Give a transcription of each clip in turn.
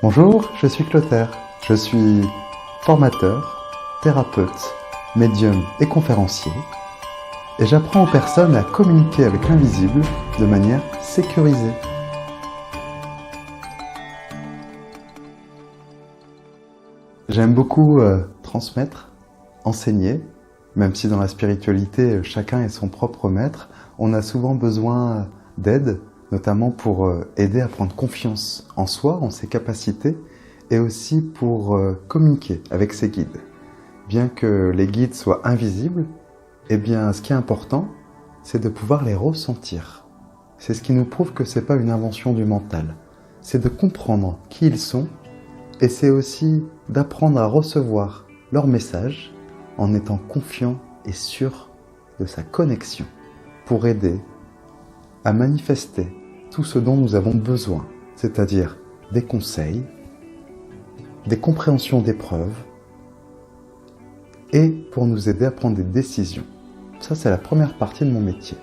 Bonjour, je suis Clotaire. Je suis formateur, thérapeute, médium et conférencier. Et j'apprends aux personnes à communiquer avec l'invisible de manière sécurisée. J'aime beaucoup transmettre, enseigner, même si dans la spiritualité, chacun est son propre maître, on a souvent besoin d'aide, notamment pour aider à prendre confiance en soi, en ses capacités, et aussi pour communiquer avec ses guides. Bien que les guides soient invisibles, eh bien, ce qui est important, c'est de pouvoir les ressentir. C'est ce qui nous prouve que ce n'est pas une invention du mental. C'est de comprendre qui ils sont, et c'est aussi d'apprendre à recevoir leurs messages en étant confiant et sûr de sa connexion pour aider à manifester tout ce dont nous avons besoin, c'est-à-dire des conseils, des compréhensions d'épreuves et pour nous aider à prendre des décisions. Ça, c'est la première partie de mon métier.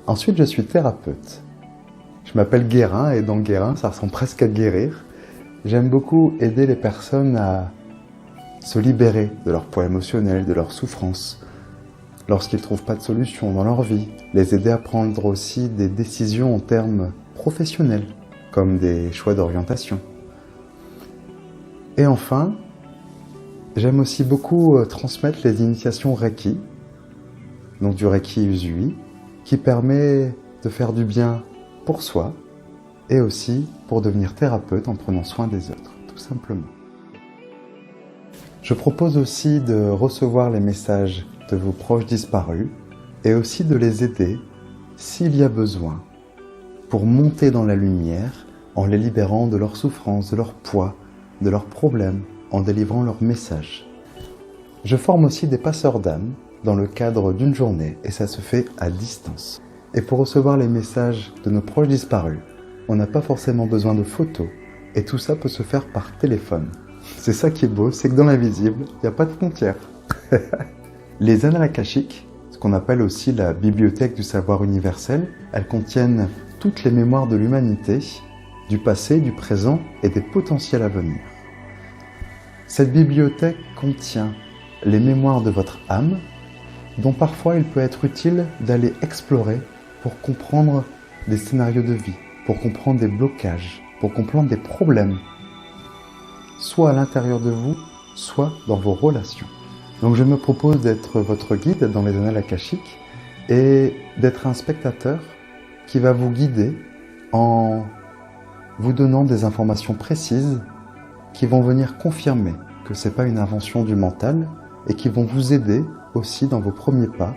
Ensuite, je suis thérapeute. Je m'appelle Guérin et dans Guérin, ça ressemble presque à guérir. J'aime beaucoup aider les personnes à se libérer de leur poids émotionnel, de leur souffrance, lorsqu'ils ne trouvent pas de solution dans leur vie, les aider à prendre aussi des décisions en termes professionnels, comme des choix d'orientation. Et enfin, j'aime aussi beaucoup transmettre les initiations Reiki, donc du Reiki Usui, qui permet de faire du bien pour soi et aussi pour devenir thérapeute en prenant soin des autres, tout simplement. Je propose aussi de recevoir les messages de vos proches disparus et aussi de les aider, s'il y a besoin, pour monter dans la lumière en les libérant de leurs souffrances, de leur poids, de leurs problèmes, en délivrant leurs messages. Je forme aussi des passeurs d'âme dans le cadre d'une journée et ça se fait à distance. Et pour recevoir les messages de nos proches disparus, on n'a pas forcément besoin de photos et tout ça peut se faire par téléphone. C'est ça qui est beau, c'est que dans l'invisible, il n'y a pas de frontières. Les annales akashiques, ce qu'on appelle aussi la bibliothèque du savoir universel, elles contiennent toutes les mémoires de l'humanité, du passé, du présent et des potentiels à venir. Cette bibliothèque contient les mémoires de votre âme, dont parfois il peut être utile d'aller explorer pour comprendre des scénarios de vie, pour comprendre des blocages, pour comprendre des problèmes, soit à l'intérieur de vous, soit dans vos relations. Donc je me propose d'être votre guide dans les annales akashiques et d'être un spectateur qui va vous guider en vous donnant des informations précises qui vont venir confirmer que ce n'est pas une invention du mental et qui vont vous aider aussi dans vos premiers pas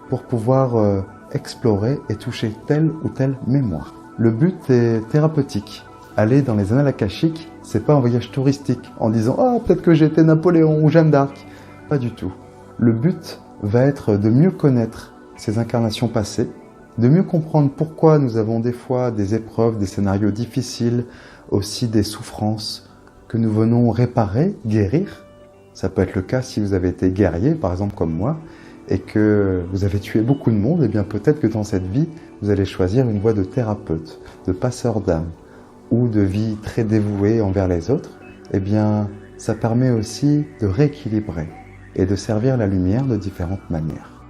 pour pouvoir explorer et toucher telle ou telle mémoire. Le but est thérapeutique. Aller dans les annales akashiques, c'est pas un voyage touristique en disant « Ah, peut-être que j'ai été Napoléon ou Jeanne d'Arc ». Pas du tout. Le but va être de mieux connaître ces incarnations passées, de mieux comprendre pourquoi nous avons des fois des épreuves, des scénarios difficiles, aussi des souffrances que nous venons réparer, guérir. Ça peut être le cas si vous avez été guerrier, par exemple comme moi, et que vous avez tué beaucoup de monde, et bien peut-être que dans cette vie, vous allez choisir une voie de thérapeute, de passeur d'âme, ou de vie très dévouée envers les autres. Eh bien, ça permet aussi de rééquilibrer et de servir la lumière de différentes manières.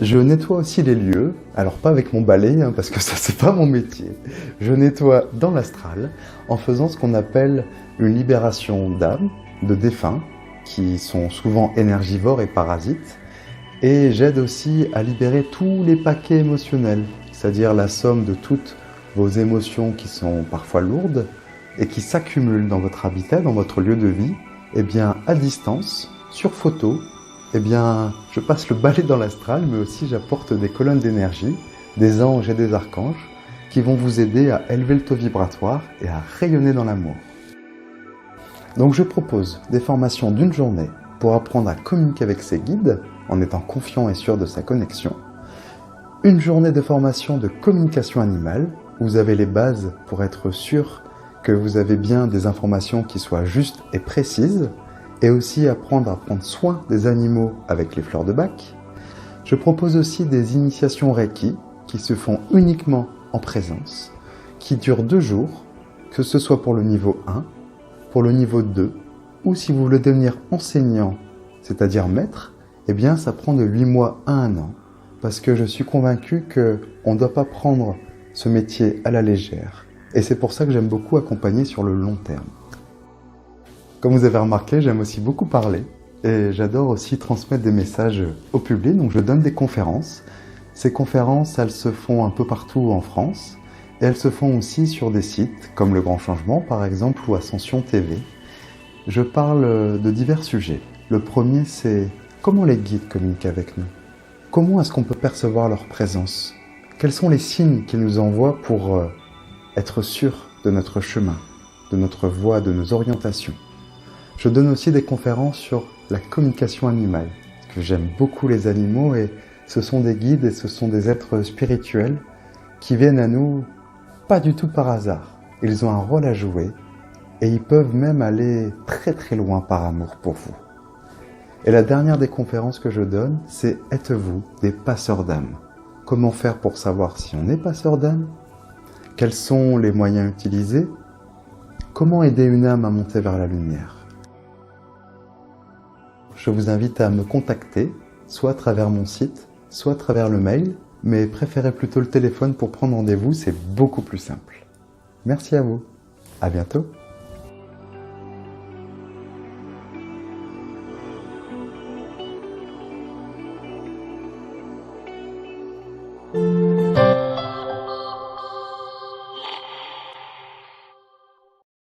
Je nettoie aussi les lieux, alors pas avec mon balai, parce que ça c'est pas mon métier. Je nettoie dans l'astral en faisant ce qu'on appelle une libération d'âme, de défunts, qui sont souvent énergivores et parasites. Et j'aide aussi à libérer tous les paquets émotionnels, c'est-à-dire la somme de toutes vos émotions qui sont parfois lourdes et qui s'accumulent dans votre habitat, dans votre lieu de vie. Eh bien, à distance, sur photo, eh bien, je passe le balai dans l'astral, mais aussi j'apporte des colonnes d'énergie, des anges et des archanges, qui vont vous aider à élever le taux vibratoire et à rayonner dans l'amour. Donc je propose des formations d'une journée pour apprendre à communiquer avec ses guides, en étant confiant et sûr de sa connexion. Une journée de formation de communication animale, où vous avez les bases pour être sûr que vous avez bien des informations qui soient justes et précises, et aussi apprendre à prendre soin des animaux avec les fleurs de bac. Je propose aussi des initiations Reiki qui se font uniquement en présence, qui durent 2 jours que ce soit pour le niveau 1, pour le niveau 2, ou si vous voulez devenir enseignant, c'est-à-dire maître, eh bien ça prend de 8 mois à 1 an, parce que je suis convaincu qu'on ne doit pas prendre ce métier à la légère. Et c'est pour ça que j'aime beaucoup accompagner sur le long terme. Comme vous avez remarqué, j'aime aussi beaucoup parler, et j'adore aussi transmettre des messages au public, donc je donne des conférences. Ces conférences, elles se font un peu partout en France, et elles se font aussi sur des sites, comme Le Grand Changement par exemple, ou Ascension TV. Je parle de divers sujets. Le premier, c'est comment les guides communiquent avec nous. Comment est-ce qu'on peut percevoir leur présence? Quels sont les signes qu'ils nous envoient pour être sûr de notre chemin, de notre voie, de nos orientations? Je donne aussi des conférences sur la communication animale, parce que j'aime beaucoup les animaux et ce sont des guides et ce sont des êtres spirituels qui viennent à nous pas du tout par hasard. Ils ont un rôle à jouer et ils peuvent même aller très très loin par amour pour vous. Et la dernière des conférences que je donne, c'est « Êtes-vous des passeurs d'âme ?» Comment faire pour savoir si on est passeur d'âme? Quels sont les moyens utilisés? Comment aider une âme à monter vers la lumière? Je vous invite à me contacter, soit à travers mon site, soit à travers le mail, mais préférez plutôt le téléphone pour prendre rendez-vous, c'est beaucoup plus simple. Merci à vous. À bientôt.